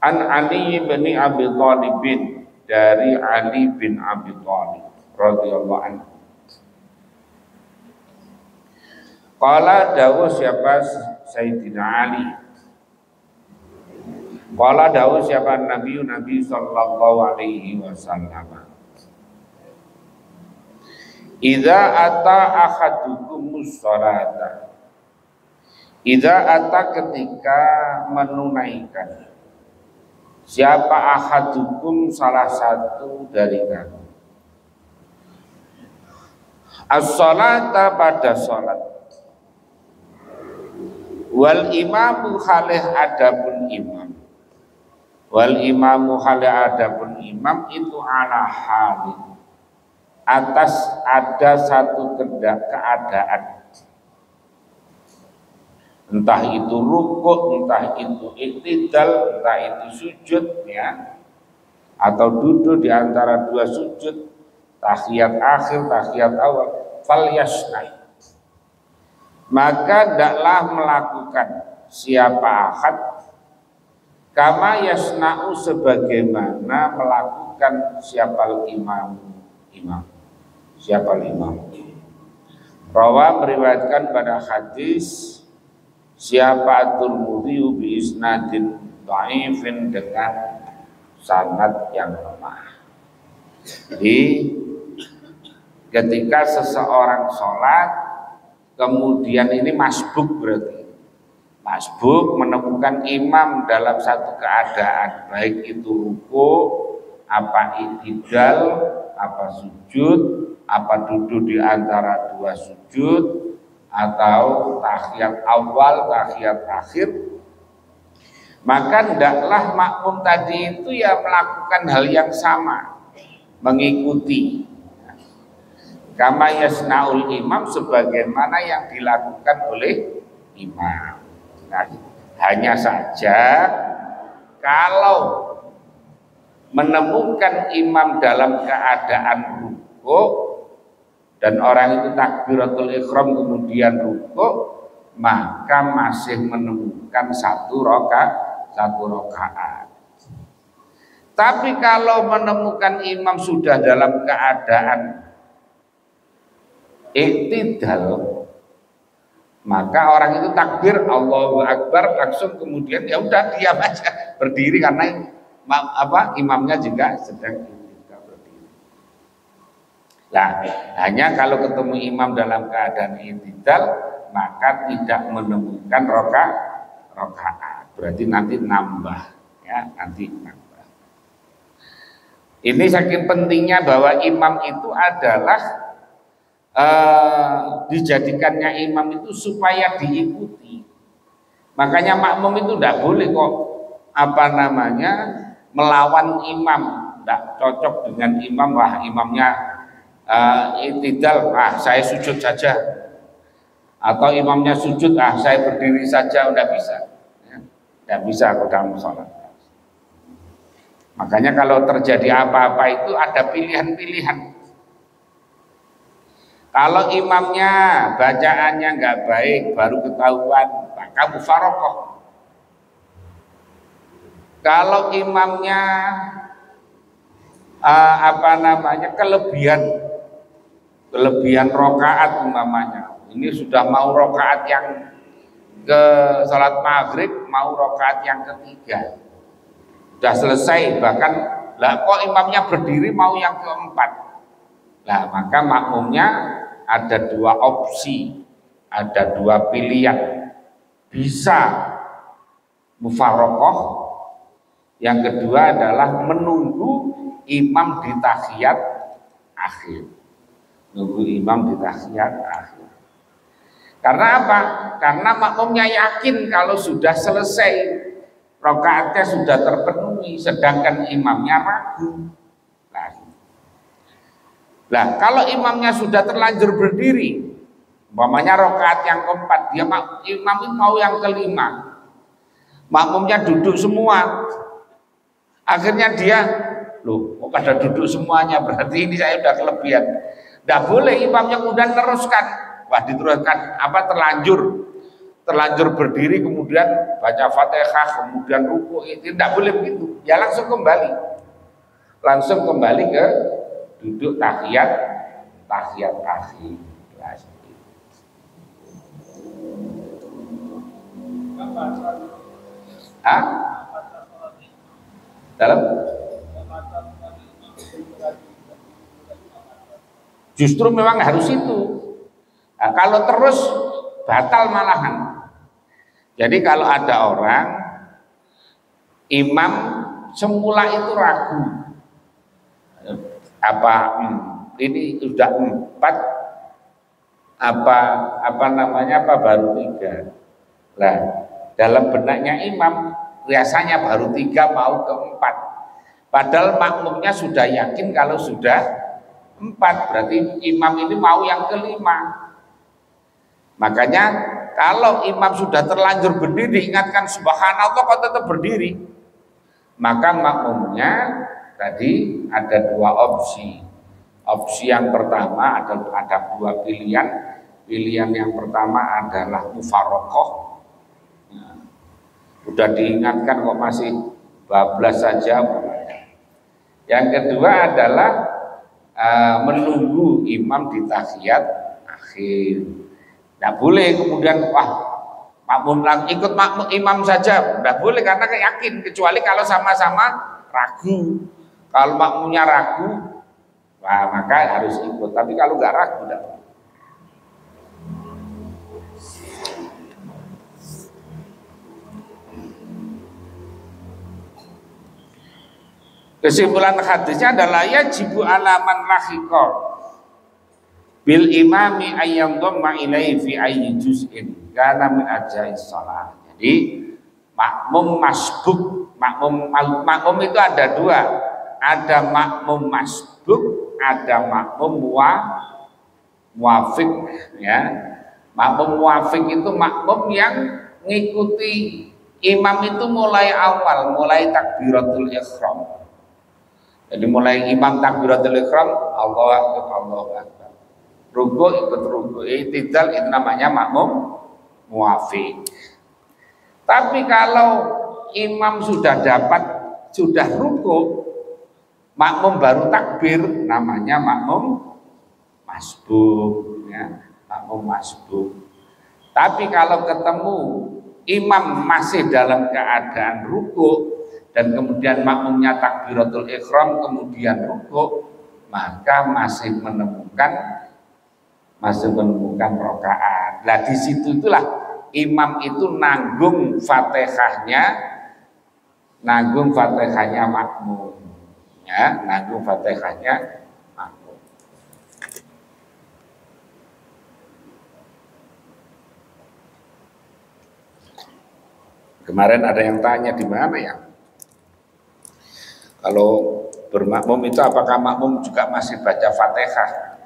An Ali bin Abi Thalib, dari Ali bin Abi Thalib radhiyallahu anhu. Qala dawu siapa Sayyidina Ali. Qala dawu siapa Nabi sallallahu alaihi wasallam. Idza ata ahadukumus sholata. Idza ata ketika menunaikan. Siapa ahadukum salah satu dari kamu. As-sholata pada sholat. Wal imamu halih adapun imam. Wal imamu halih adapun imam itu ala halin. Atas ada satu keadaan, entah itu rukuk, entah itu iktidal, entah itu sujud, ya, atau duduk di antara dua sujud, tahiyat akhir, tahiyat awal, fal yasnai, maka hendaklah melakukan siapa ahad kama yasna'u sebagaimana melakukan siapa imam. Siapa imam? Rawa meriwayatkan pada hadis siapa at-Tirmidzi bi isnadin dhaifin dengan sanad yang lemah. Jadi ketika seseorang sholat kemudian ini masbuk, berarti masbuk menemukan imam dalam satu keadaan, baik itu rukuk, apa iktidal, apa sujud, apa duduk di antara dua sujud, atau tahiyat awal, tahiyat akhir, maka hendaklah makmum tadi itu ya melakukan hal yang sama, mengikuti kama yasnaul imam sebagaimana yang dilakukan oleh imam. Nah, hanya saja kalau menemukan imam dalam keadaan rukuk dan orang itu takbiratul ihram kemudian rukuk, maka masih menemukan satu rakaat. Tapi kalau menemukan imam sudah dalam keadaan iktidal, maka orang itu takbir Allahu Akbar langsung kemudian ya udah diam aja berdiri karena imamnya juga sedang berdiri. Nah, hanya kalau ketemu imam dalam keadaan iktidal maka tidak menemukan rakaat. Berarti nanti nambah, ya, nanti nambah. Ini saking pentingnya bahwa imam itu adalah dijadikannya imam itu supaya diikuti. Makanya makmum itu tidak boleh kok melawan imam, tidak cocok dengan imam. Wah, imamnya iktidal, saya sujud saja, atau imamnya sujud, saya berdiri saja, tidak bisa, tidak bisa kalau dalam sholat. Makanya kalau terjadi apa-apa itu ada pilihan-pilihan. Kalau imamnya bacaannya nggak baik, baru ketahuan, maka mufarokoh. Kalau imamnya kelebihan rokaat umpamanya, ini sudah mau rokaat yang ke salat maghrib, mau rokaat yang ketiga, sudah selesai, bahkan lah kok imamnya berdiri mau yang keempat. Nah, maka makmumnya ada dua opsi, ada dua pilihan, bisa mufarokoh. Yang kedua adalah menunggu imam di tahiyat akhir. Nunggu imam di tahiyat akhir. Karena apa? Karena makmumnya yakin kalau sudah selesai, rakaatnya sudah terpenuhi, sedangkan imamnya ragu. Nah, kalau imamnya sudah terlanjur berdiri, umpamanya rakaat yang keempat, imam mau yang kelima, makmumnya duduk semua. Akhirnya dia, kok pada duduk semuanya, berarti ini saya sudah kelebihan. Tidak boleh imamnya kemudian teruskan, diteruskan terlanjur terlanjur berdiri kemudian baca Fatihah kemudian ruku, itu tidak boleh begitu. Ya langsung kembali ke duduk tahiyat akhir. Hah? Dalam? Justru memang harus itu. Nah, kalau terus batal malahan. Jadi kalau ada orang imam semula itu ragu ini sudah 4 apa namanya baru 3. Lah dalam benaknya imam biasanya baru 3 mau ke 4. Padahal makmumnya sudah yakin kalau sudah 4, berarti imam ini mau yang ke-5. Makanya kalau imam sudah terlanjur berdiri diingatkan subhanallah kok tetap berdiri, maka makmumnya tadi ada 2 opsi. Opsi yang pertama ada 2 pilihan. Pilihan yang pertama adalah mufarokoh. Udah diingatkan kok masih bablas saja. Yang kedua adalah menunggu imam di tahiyat akhir. Tidak boleh kemudian makmum ikut makmum imam saja, tidak boleh karena yakin, kecuali kalau sama-sama ragu. Kalau makmumnya ragu, maka harus ikut. Tapi kalau nggak ragu, tidak. Kesimpulan hadisnya adalah yajibu alaman lahiqa bil imami ayyam dhamma ilaihi fi ayyi juz'in kana min ajais shalah. Jadi makmum masbuk, makmum itu ada 2. Ada makmum masbuk, ada makmum muwafiq ya. Makmum muwafiq itu makmum yang ngikuti imam itu mulai awal, mulai takbiratul ihram. Jadi mulai imam takbiratul ihram, Allahu akbar, Allahu akbar. Ruku ikut ruku, i'tidal itu namanya makmum muwafiq. Tapi kalau imam sudah ruku, makmum baru takbir, namanya makmum masbuk ya, makmum masbuk. Tapi kalau ketemu imam masih dalam keadaan ruku dan kemudian makmumnya takbiratul ihram kemudian ruku, maka masih menemukan rakaat. Nah di situ itulah imam itu nanggung fatihahnya makmum ya, nanggung fatihahnya makmum. Kemarin ada yang tanya di mana ya, kalau bermakmum itu apakah makmum juga masih baca fatihah?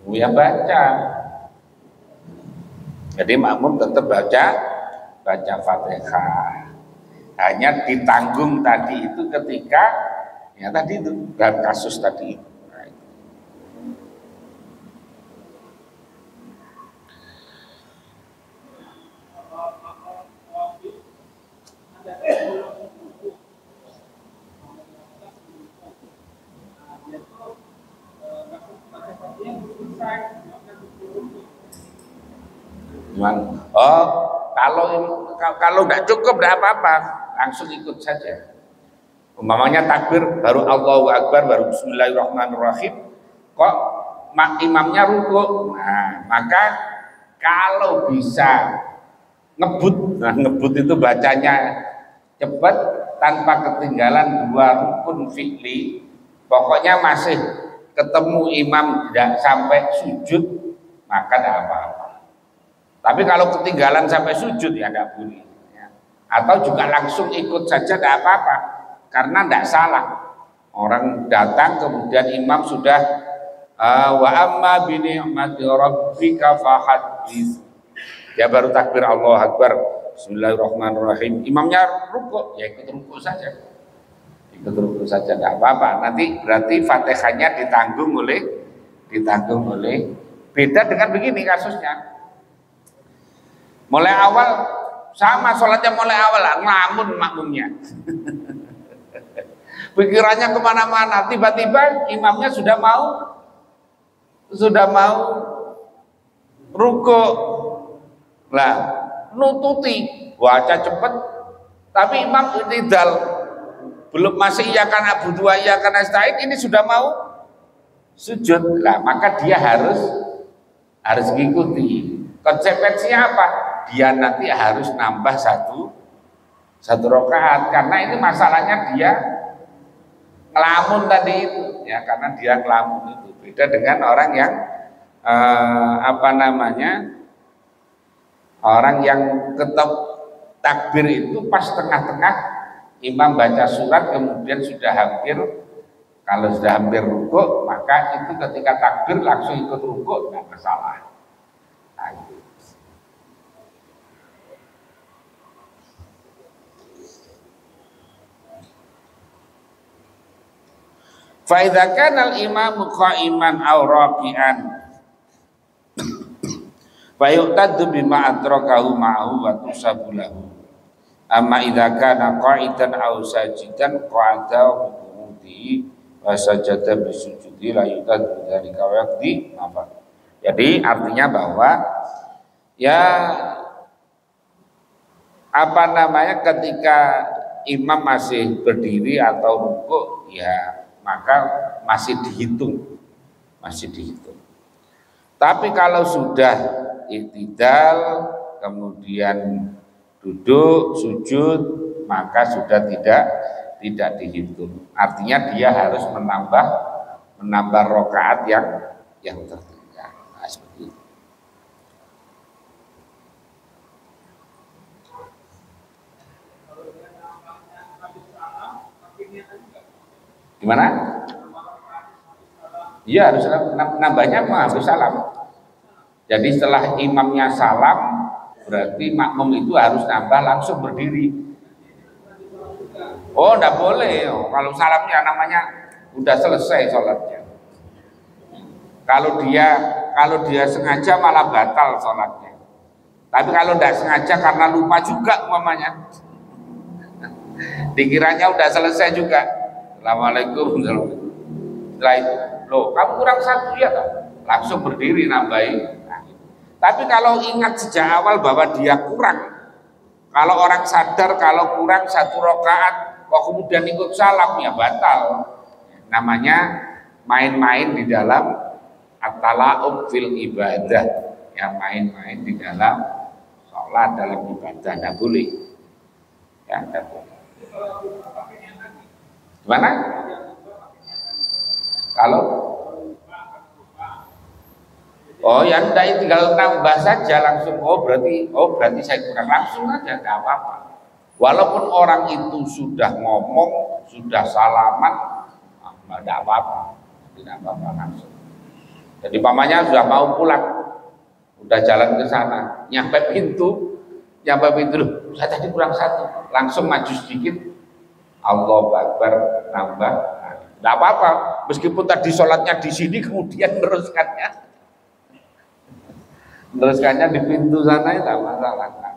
Ya baca. Jadi makmum tetap baca fatihah. Hanya ditanggung tadi itu ketika ya tadi itu dalam kasus tadi itu. Kalau tidak cukup tidak apa-apa, langsung ikut saja. Umpamanya takbir baru Allahu Akbar baru Bismillahirrahmanirrahim, kok imamnya ruku, nah maka kalau bisa ngebut itu bacanya cepat tanpa ketinggalan 2 rukun fi'li, pokoknya masih ketemu imam tidak sampai sujud, maka tidak apa-apa. Tapi kalau ketinggalan sampai sujud ya tidak boleh ya. Atau juga langsung ikut saja tidak apa-apa, karena tidak salah. Orang datang kemudian imam sudah wa amma bi ni'mati rabbika fahaddits, dia baru takbir Allahu Akbar Bismillahirrahmanirrahim, imamnya ruku, ya ikut ruku saja, tidak apa-apa. Nanti berarti fatihahnya ditanggung oleh beda dengan begini kasusnya. Mulai awal sama sholatnya mulai awal ngelamun makmumnya. Pikirannya kemana-mana, tiba-tiba imamnya sudah mau rukuk. Lah, nututi, baca cepet, tapi imam i'tidal. Belum masih iya karena butuh iya karena nasta'in, ini sudah mau sujud. Lah, maka dia harus mengikuti. Konsekuensinya apa? Dia nanti harus nambah satu rakaat karena ini masalahnya dia ngelamun tadi itu ya, karena dia ngelamun itu beda dengan orang yang orang yang tetap takbir itu pas tengah-tengah imam baca surat kemudian kalau sudah hampir rukuk, maka itu ketika takbir langsung ikut rukuk, nggak masalah. Nah, itu. Fa idza kana al-imamu qa'iman aw raki'an fa yuqtaddu bima adrakahu ma'ahu wa tusabu lahu. Amma idza kana qa'idan aw sajidan qa'ada bi wa sajada bi sujudi la yuqtaddu dzalika wa yaqdi apa. Jadi artinya bahwa ya ketika imam masih berdiri atau rukuk ya maka masih dihitung. Tapi kalau sudah i'tidal kemudian duduk sujud maka sudah tidak dihitung. Artinya dia harus menambah rakaat yang tertinggal. Nah, seperti itu. Gimana? Iya harus nambahnya harus salam. Jadi setelah imamnya salam berarti makmum itu harus nambah langsung berdiri. Oh, enggak boleh. Kalau salamnya namanya udah selesai sholatnya. Kalau dia sengaja malah batal sholatnya. Tapi kalau enggak sengaja karena lupa juga umpamanya, dikiranya udah selesai juga. Assalamualaikum. Setelah itu, loh kamu kurang satu ya kan? Langsung berdiri nambahin. Nah, tapi kalau ingat sejak awal bahwa dia kurang, kalau orang sadar kalau kurang satu rakaat, kok kemudian ikut salam ya batal. Namanya main-main di dalam at-tala'ub fil ibadah, ya main-main di dalam sholat dalam ibadah nggak boleh. Ya nggak boleh. Gimana? Kalau ya enggak, tinggal nambah saja langsung. Berarti saya kurang, langsung aja enggak apa-apa. Walaupun orang itu sudah ngomong, sudah salaman, enggak apa-apa. Tidak apa-apa langsung. Jadi pamannya sudah mau pulang, udah jalan ke sana, nyampe pintu, loh, saya tadi kurang satu, langsung maju sedikit. Allahu Akbar, nambah. Tidak apa-apa, meskipun tadi sholatnya di sini kemudian meneruskannya di pintu sana, itu tidak masalah.